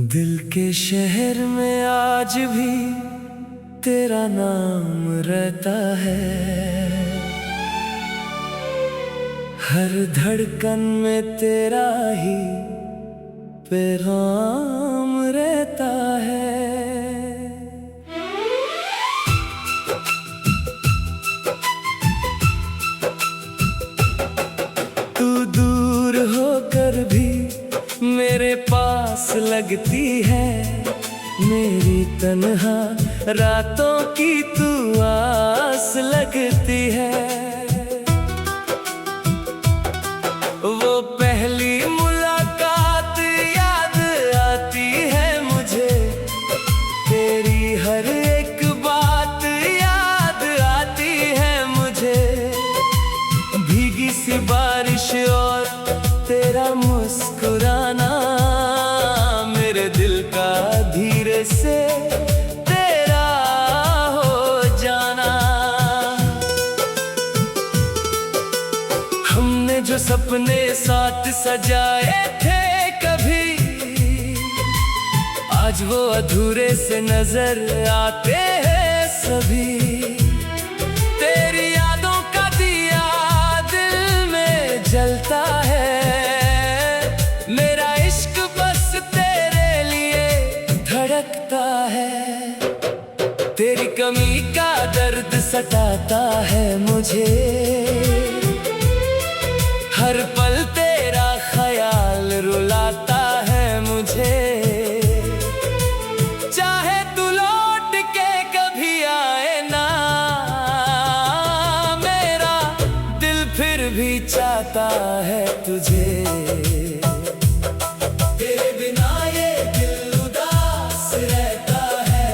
दिल के शहर में आज भी तेरा नाम रहता है। हर धड़कन में तेरा ही पैगाम रहता है। तू दूर होकर भी मेरे पास लगती है। मेरी तन्हा रातों की तू आस लगती है। वो पहली मुलाकात याद आती है मुझे। तेरी हर एक बात याद आती है मुझे। भीगी सी बारिश और तेरा मुस्कुराना, मेरे दिल का धीरे से तेरा हो जाना। हमने जो सपने साथ सजाए थे कभी, आज वो अधूरे से नजर आते हैं सभी। तेरी यादों का दिया दिल में जलता है। मेरा इश्क बस तेरे लिए धड़कता है। तेरी कमी का दर्द सताता है मुझे। हर पल तेरा ख्याल रुलाता है मुझे। चाहे तू लौट के कभी आए ना, मेरा दिल फिर भी चाहता है तुझे। तेरे बिना ये दिल उदास रहता है।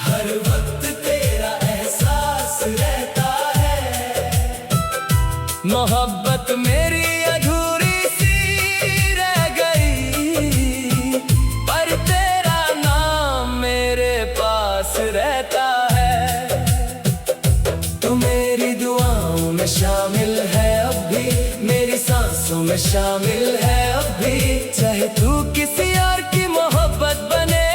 हर वक्त तेरा एहसास रहता है। मोहब्बत मेरी अधूरी सी रह गई, पर तेरा नाम मेरे पास रहता है। तू मेरी दुआओं में शामिल है अब भी, मेरी सांसों में शामिल है अब भी। चाहे तू किसी और की मोहब्बत बने,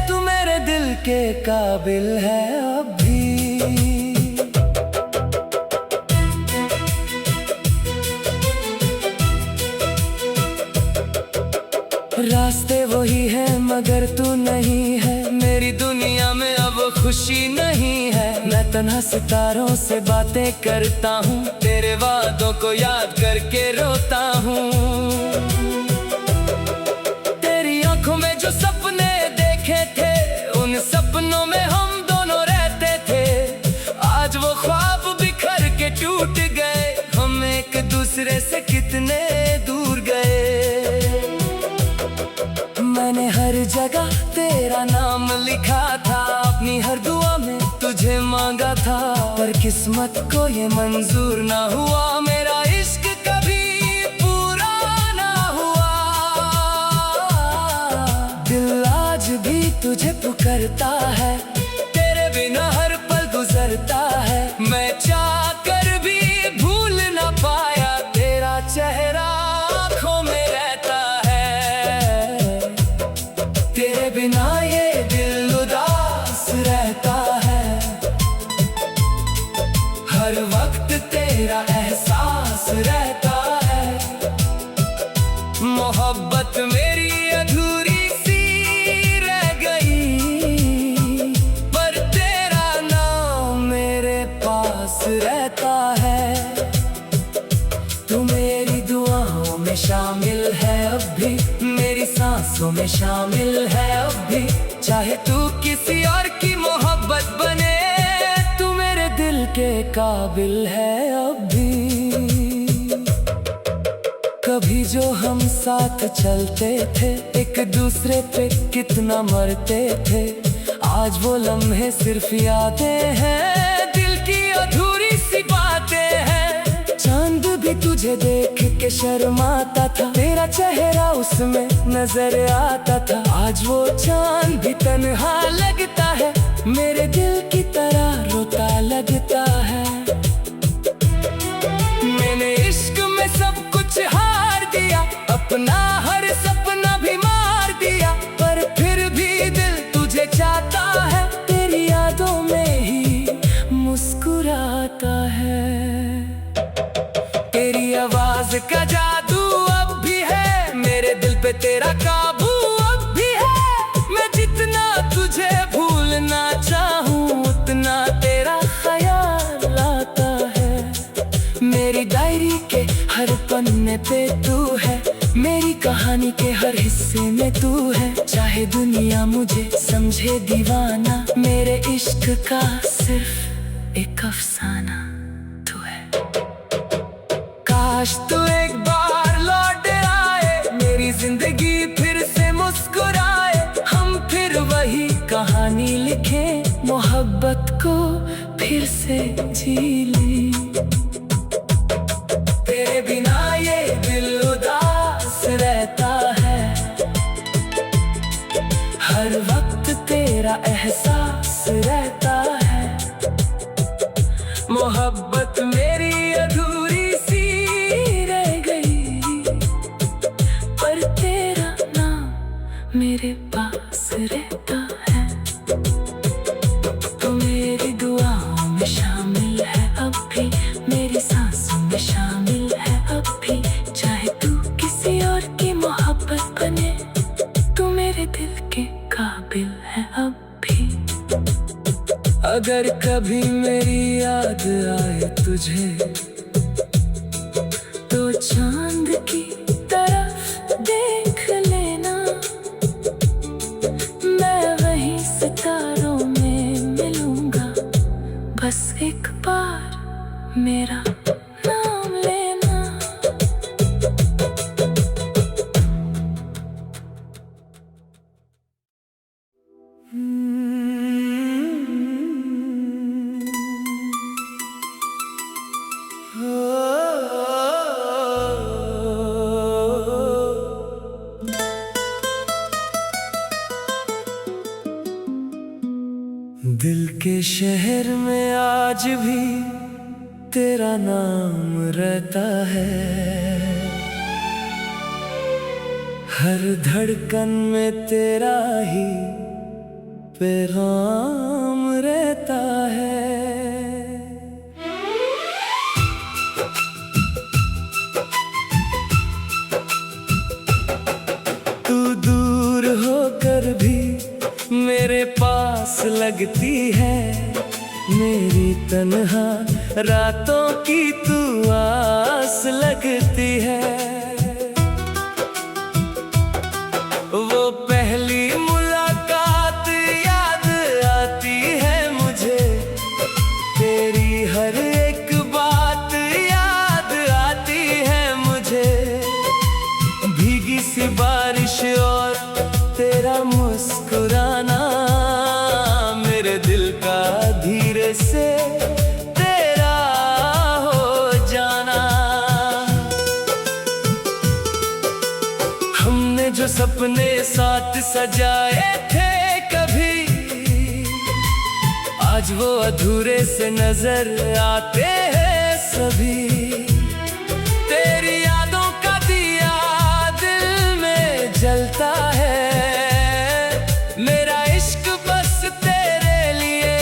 तू मेरे दिल के काबिल है अब भी। रास्ते वही है मगर तू नहीं है। मेरी दुनिया में अब खुशी नहीं है। मैं तन्हा सितारों से बातें करता हूँ। तेरे वादों को याद करके रोता हूँ। तेरी आंखों में जो सपने देखे थे, उन सपनों में हम दोनों रहते थे। आज वो ख्वाब बिखर के टूट गए। हम एक दूसरे से कितने दूर गए। मैंने हर जगह तेरा नाम लिखा था। अपनी हर दुआ में तुझे मांगा था, पर किस्मत को ये मंजूर ना हुआ। मेरा इश्क कभी पूरा ना हुआ। दिल आज भी तुझे पुकारता है। तेरे बिना हर पल गुजरता है। मैं चाह कर भी भूल ना पाया तेरा चेहरा आँखों में रहता है। तेरे बिना ये दिल उदास रहता है। हर वक्त तेरा एहसास रहता है। मोहब्बत मेरी अधूरी सी रह गई, पर तेरा नाम मेरे पास रहता है। तू मेरी दुआओं में शामिल है अब भी, मेरी सांसों में शामिल है अब भी। चाहे तू किसी और की मोहब्बत बने, तू मेरे दिल के काबिल है अब भी। कभी जो हम साथ चलते थे, एक दूसरे पे कितना मरते थे। आज वो लम्हे सिर्फ यादें हैं, दिल की अधूरी सी बातें हैं। चांद भी तुझे देख के शर्माता था। तेरा चेहरा उसमें नजर आता था। आज वो चांद भी तन्हा लगता है। मेरे दिल की तरह रोता लगता है। मैंने इश्क में सब कुछ हार दिया। अपना हर सपना का जादू अब भी है, मेरे दिल पे तेरा काबू अब भी है। मैं जितना तुझे भूलना चाहूँ उतना तेरा ख्याल आता है। मेरी डायरी के हर पन्ने पे तू है, मेरी कहानी के हर हिस्से में तू है। चाहे दुनिया मुझे समझे दीवाना, मेरे इश्क का सिर्फ एक अफसाना तू है। काश तू एक बार लौट आए, मेरी जिंदगी फिर से मुस्कुराए। हम फिर वही कहानी लिखें, मोहब्बत को फिर से जी लें। तेरे बिना ये दिल उदास रहता है, हर वक्त तेरा एहसास रहता है। मोहब्बत मेरी अधूरी सी रह गई, पर तेरा नाम मेरे पास रहता है। तो मेरी दुआओं में शामिल है अब भी, मेरी सांसों में शामिल है अब भी। चाहे तू किसी और की मोहब्बत बने, तू मेरे दिल के काबिल है अब भी। अगर कभी मेरी याद आए तुझे, तो चांद की तरफ देख लेना। मैं वहीं सितारों में मिलूंगा, बस एक बार मेरा नाम लेना। दिल के शहर में आज भी तेरा नाम रहता है, हर धड़कन में तेरा ही पैगाम रहता है। तू दूर होकर भी मेरे पास लगती है, मेरी तन्हा रातों की तू आस लगती है। वो पहली मुलाकात याद आती है मुझे, तेरी हर एक बात याद आती है मुझे। भीगी सी बारिश और तेरा मुस्कुराना, मेरे दिल का धीरे से तेरा हो जाना। हमने जो सपने साथ सजाए थे कभी, आज वो अधूरे से नजर आते हैं सभी। तेरी यादों का दिया दिल में जलता है, मेरा इश्क बस तेरे लिए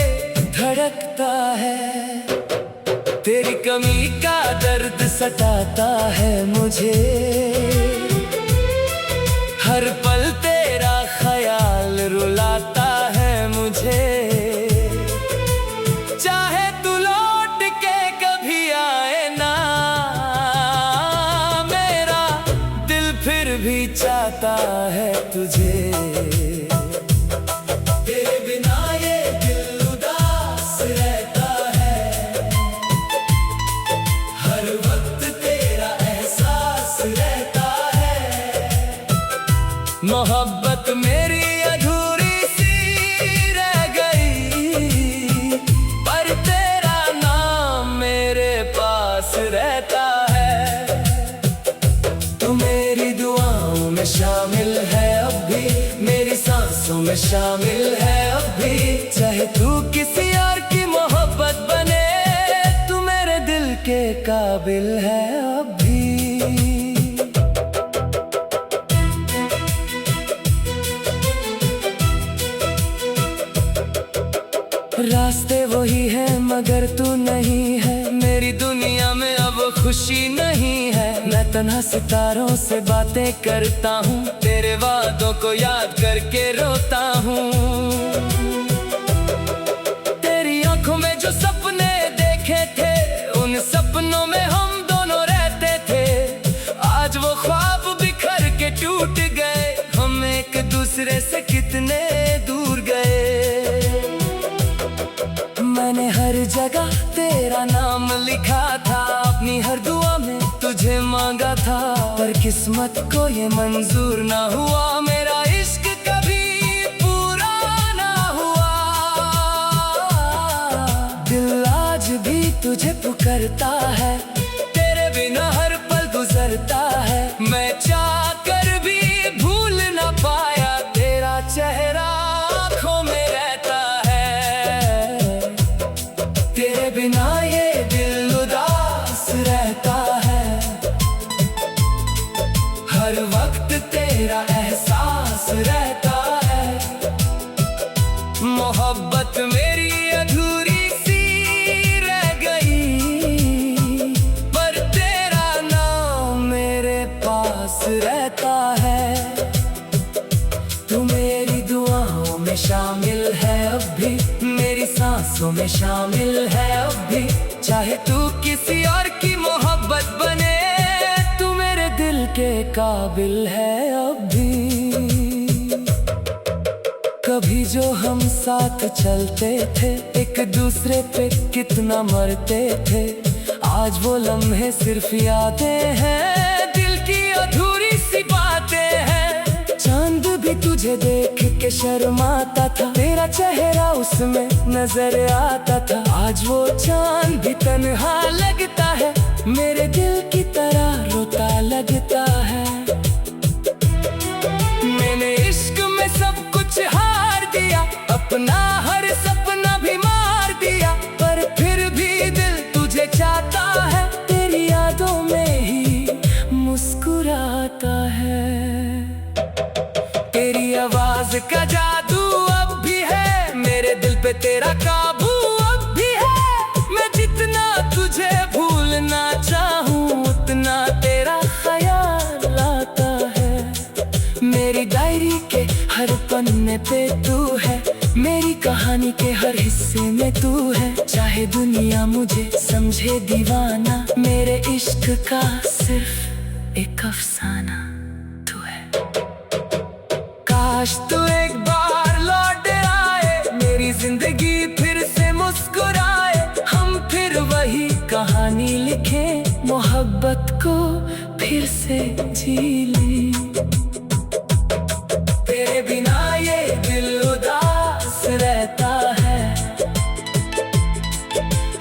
धड़कता है। तेरी कमी का दर्द सताता है मुझे, हर पल तेरा ख्याल रुलाता है मुझे। चाहे तू लौट के कभी आए ना, मेरा दिल फिर भी चाहता है तुझे। तेरे बिना ये दिल उदास रहता है, हर वक्त तेरा एहसास रहता है। मोहब्बत मेरी अधूरी सी रह गई, पर तेरा नाम मेरे पास रहता है। तू मेरी दुआओं में शामिल है अब भी, मेरी सांसों में शामिल है अब भी। चाहे तू किसी और की मोहब्बत बने, तू मेरे दिल के काबिल है अब भी। रास्ते वही है मगर तू नहीं है, मेरी दुनिया में अब खुशी नहीं है। मैं तन्हा सितारों से बातें करता हूँ, तेरे वादों को याद करके रोता हूँ। तेरी आंखों में जो सपने देखे थे, उन सपनों में हम दोनों रहते थे। आज वो ख्वाब बिखर के टूट गए, हम एक दूसरे से कितने दूर गए। मैंने हर जगह तेरा नाम लिखा था, अपनी हर दुआ में तुझे मांगा था, पर किस्मत को ये मंजूर ना हुआ, मेरा इश्क कभी पूरा ना हुआ। दिल आज भी तुझे पुकारता है, तेरे बिना हर पल गुजरता है। मैं चाह कर भी भूल ना पाया, तेरा चेहरा आँखों में रहता है। तेरे बिना ये दिल उदास रहता है, हर वक्त तेरा एहसास रहता है। मोहब्बत मेरी अधूरी सी रह गई, पर तेरा नाम मेरे पास रहता है। तू मेरी दुआओं में शामिल है अब भी, मेरी सांसों में शामिल है अब भी। चाहे तू किसी और की मोहब्बत बने, तू मेरे दिल के काबिल है अब भी। कभी जो हम साथ चलते थे, एक दूसरे पे कितना मरते थे, आज वो लम्हे सिर्फ यादें हैं, दिल की अधूरी सी बातें हैं। चांद भी तुझे देख के शर्माता था, तेरा चेहरा उसमें नजर आता था। आज वो चांद भी तन्हा लगता है, मेरे दिल की तरह रोता लगता है। मैंने इश्क में सब कुछ हार दिया, अपना हर सपना भी मार दिया, पर फिर भी दिल तुझे चाहता है, तेरी यादों में ही मुस्कुराता है। तेरी आवाज का जादू अब भी है, मेरे दिल पे तेरा काबू अब भी है। मैं जितना तुझे भूलना चाहूँ, उतना तेरा ख्याल आता है। मेरी डायरी के हर पन्ने पे तू है, मेरी कहानी के हर हिस्से में तू है। चाहे दुनिया मुझे समझे दीवाना, मेरे इश्क का सिर्फ एक अफसाना तू है। काश तू एक बार लौट आए, मेरी जिंदगी फिर से मुस्कुराए, हम फिर वही कहानी लिखें, मोहब्बत को फिर से जी लें। तेरे बिना ये दिल उदास रहता है,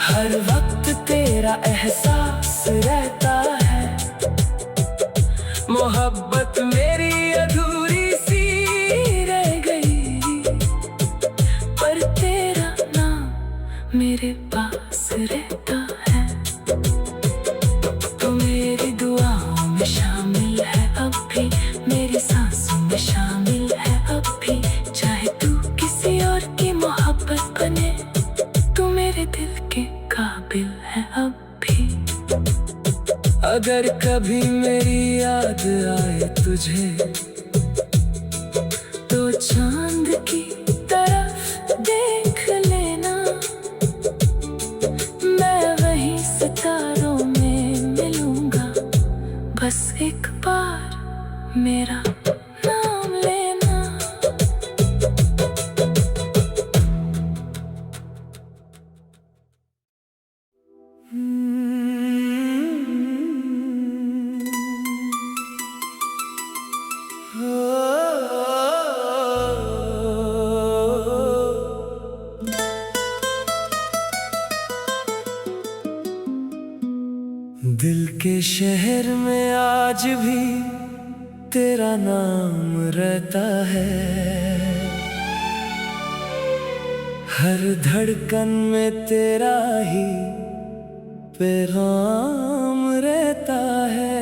हर वक्त तेरा एहसास रहता है। मोहब्बत मेरी अधूरी सी रह गई, पर तेरा नाम मेरे पास रहता है। तो मेरी दुआओं में शामिल है अब भी, मेरी सांसों में शामिल है अब भी। चाहे तू किसी और की मोहब्बत बने, तू मेरे दिल के काबिल है अब भी। अगर कभी मेरी याद आए तुझे, तो चांद की तरफ देख लेना, मैं वहीं सितारों में मिलूंगा। बस एक बार मेरा नाम लेना। दिल के शहर में आज भी तेरा नाम रहता है, हर धड़कन में तेरा ही पैगाम रहता है।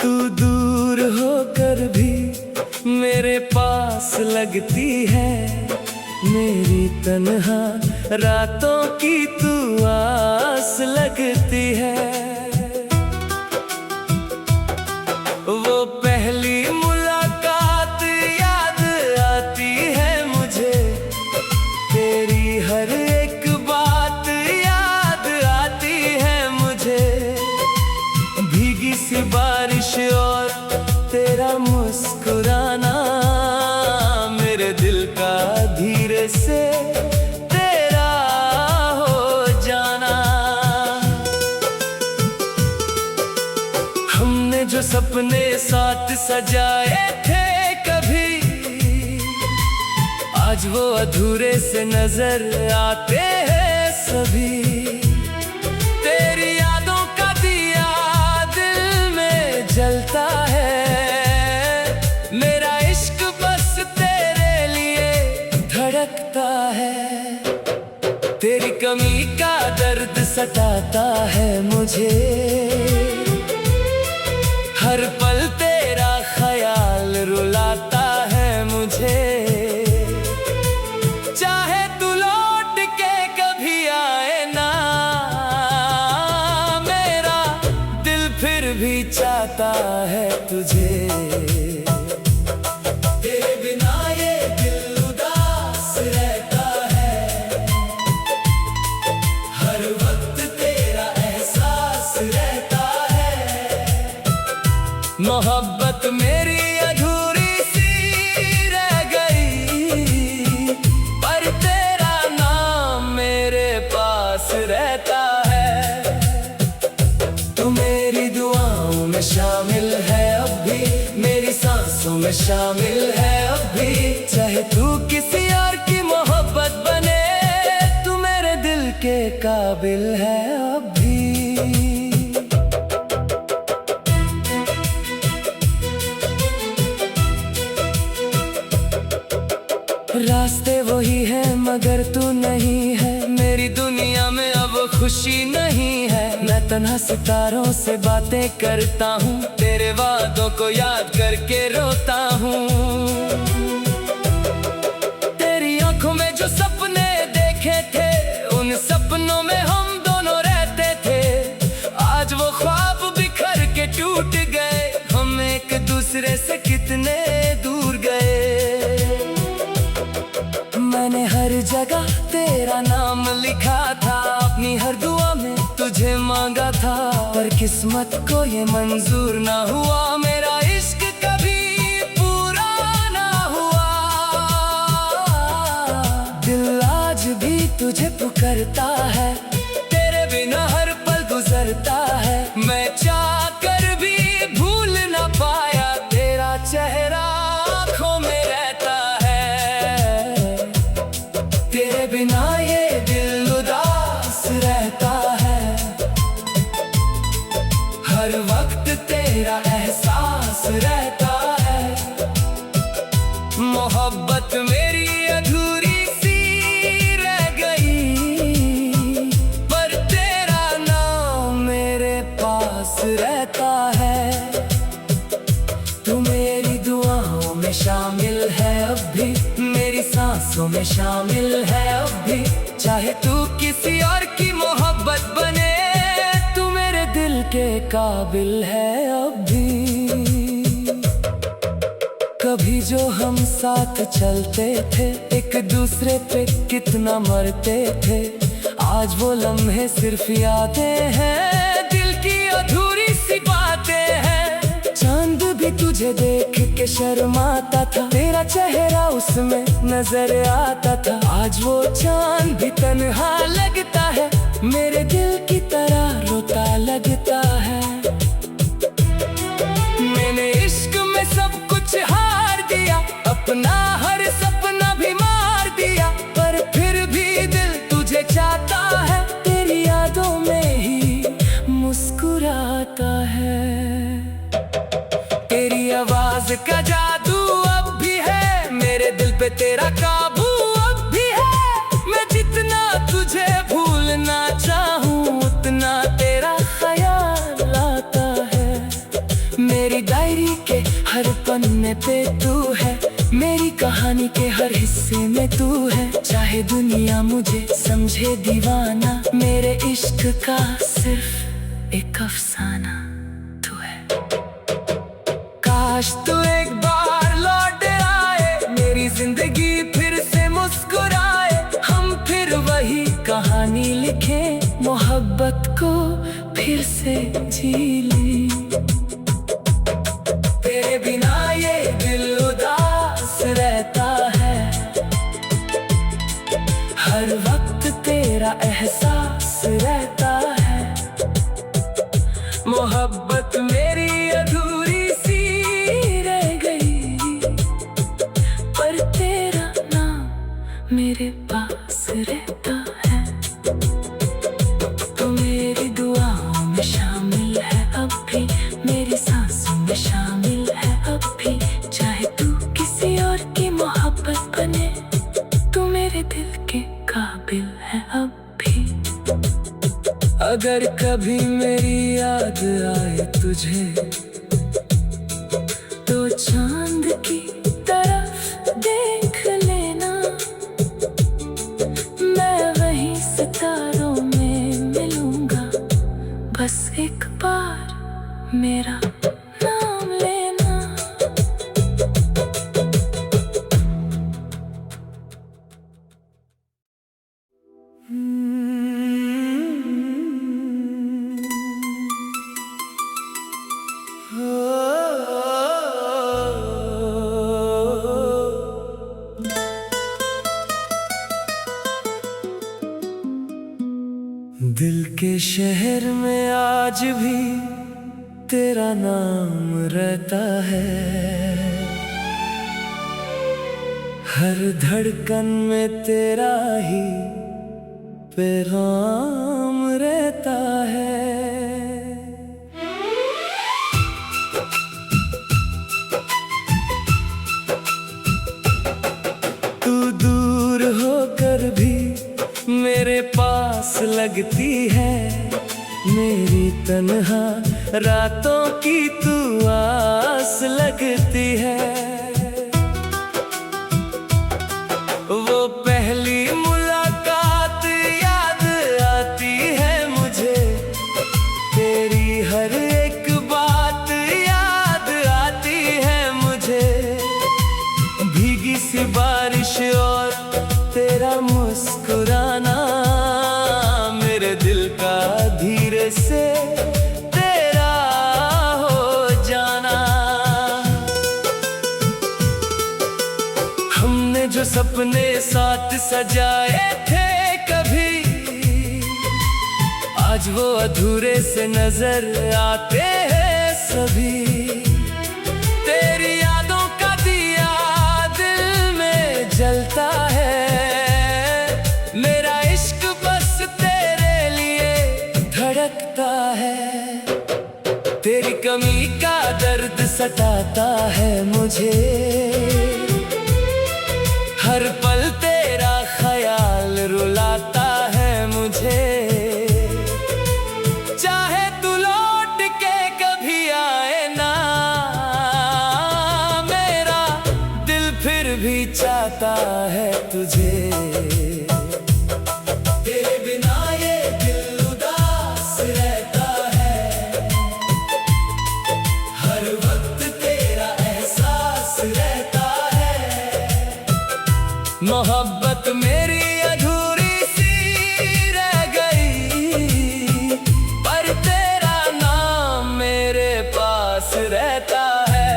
तू दूर होकर भी मेरे पास लगती है, मेरी तन्हा रातों की तू आस लगती है। वो पहली मुलाकात याद आती है मुझे, तेरी हर एक बात याद आती है मुझे। भीगी सी बारिश और तेरा मुस्कुराना, मेरे दिल का धीरे से तेरा हो जाना। हमने जो सपने साथ सजाए थे कभी, आज वो अधूरे से नजर आते हैं सभी। तेरी यादों का दिया दिल में जलता है, मेरा इश्क बस तेरे लिए धड़कता है। तेरी कमी का दर्द सताता है मुझे, हर पल तेरा ख्याल रुलाता है मुझे। चाहे तू लौट के कभी आए ना, मेरा दिल फिर भी चाहता है तुझे। तेरे बिना ये दिल उदास रहता है, हर वक्त तेरा एहसास रहता है। मोहब्बत मेरी अधूरी सी रह गई, पर तेरा नाम मेरे पास रहता है। तू मेरी दुआओं में शामिल है अब भी, मेरी सांसों में शामिल है अब भी। चाहे तू किसी और की मोहब्बत बने, तू मेरे दिल के काबिल है अब भी। रास्ते वही है मगर तू नहीं है, मेरी दुनिया में अब खुशी नहीं है। मैं तन्हा सितारों से बातें करता हूँ, तेरे वादों को याद करके रोता हूँ। तेरी आंखों में जो सपने देखे थे, उन सपनों में हम दोनों रहते थे। आज वो ख्वाब बिखर के टूट गए, हम एक दूसरे से कितने दूर गए। मैंने हर जगह तेरा नाम लिखा था, अपनी हर दुआ में तुझे मांगा था। पर किस्मत को ये मंजूर ना हुआ, मेरा इश्क कभी पूरा ना हुआ। दिल आज भी तुझे पुकारता है, तेरे बिना हर पल गुजरता है। मैं चाह कर भी भूल ना पाया, तेरा चेहरा आँखों में रहता है। तेरे बिना ये दिल उदास रहता है, हर वक्त तेरा एहसास रहता है। मोहब्बत मेरी अधूरी सी रह गई, पर तेरा नाम मेरे पास रहता है। तू मेरी दुआओं में शामिल है अब भी, मेरी सांसों में शामिल है अब भी। चाहे तू किसी और की मोहब्बत बने, तू मेरे दिल के काबिल है अब भी। कभी जो हम साथ चलते थे, एक दूसरे पे कितना मरते थे। आज वो लम्हे सिर्फ यादें हैं, दिल की अधूरी सी बातें हैं। चांद भी तुझे देख के शर्माता था, तेरा चेहरा उसमें नजर आता था। आज वो चांद भी तन्हा लगता है, मेरे दिल की तरह रोता लगता है। मैंने इश्क में सब कुछ हार दिया, अपना हर सपना भी मार दिया। पर फिर भी दिल तुझे चाहता है, तेरी यादों में ही मुस्कुराता है। तेरी आवाज का जादू अब भी है, मेरे दिल पे तेरा काबू अब भी है। मैं जितना तुझे भूलना चाहूँ, उतना तेरा ख्याल आता है। मेरी डायरी के हर पन्ने पे तू है, मेरी कहानी के हर हिस्से में तू है। चाहे दुनिया मुझे समझे दीवाना, मेरे इश्क का सिर्फ एक अफसाना तू है। काश तू एक बार लौट आए, मेरी जिंदगी फिर से मुस्कुराए। हम फिर वही कहानी लिखें, मोहब्बत को फिर से जी लें। तेरे बिना ये दिल उदास रहता है, हर वक्त तेरा एहसास रहता है। मोहब्बत मेरी अधूरी सी रह गई, पर तेरा नाम मेरे पास रहता है। तो मेरी दुआओं में शामिल है अब भी, मेरी सांसों में शामिल है अब भी। चाहे तू किसी और की मोहब्बत बने, तू मेरे दिल के काबिल है अब भी। अगर कभी मेरी याद आए तुझे, तो चांद की तरफ देख लेना। मैं वहीं सितारों में मिलूंगा, बस एक बार मेरा नाम लेना। दिल के शहर में आज भी तेरा नाम रहता है, हर धड़कन में तेरा ही पैगाम रहता है। तू दूर होकर भी मेरे पास लगती है, मेरी तन्हा रातों की तू आस लगती है। वो पहली मुलाकात याद आती है मुझे, तेरी हर एक बात याद आती है मुझे। भीगी सी बारिश और तेरा मुस्कुराना, मेरे दिल का धीरे से तेरा हो जाना। हमने जो सपने साथ सजाए थे कभी, आज वो अधूरे से नजर आते हैं सभी। तेरी यादों का दिया दिल में जलता है, मेरा इश्क बस तेरे लिए धड़कता है। तेरी कमी का दर्द सताता है मुझे, हर पल तेरा ख्याल रुलाता है मुझे। चाहे तू लौट के कभी आए ना, मेरा दिल फिर भी चाहता है तुझे। तेरे बिना ये दिल उदास रहता है, हर वक्त तेरा एहसास रहता है। मोहब्बत मेरी अधूरी सी रह गई, पर तेरा नाम मेरे पास रहता है।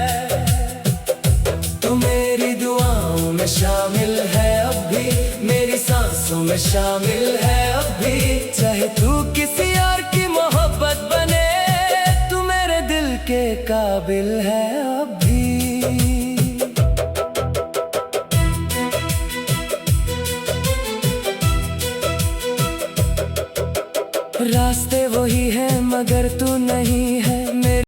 तू मेरी दुआओं में शामिल है अब भी, मेरी सांसों में शामिल है अब भी। चाहे तू किसी और की मोहब्बत बने, तू मेरे दिल के काबिल है अब भी। रास्ते वही है मगर तू नहीं है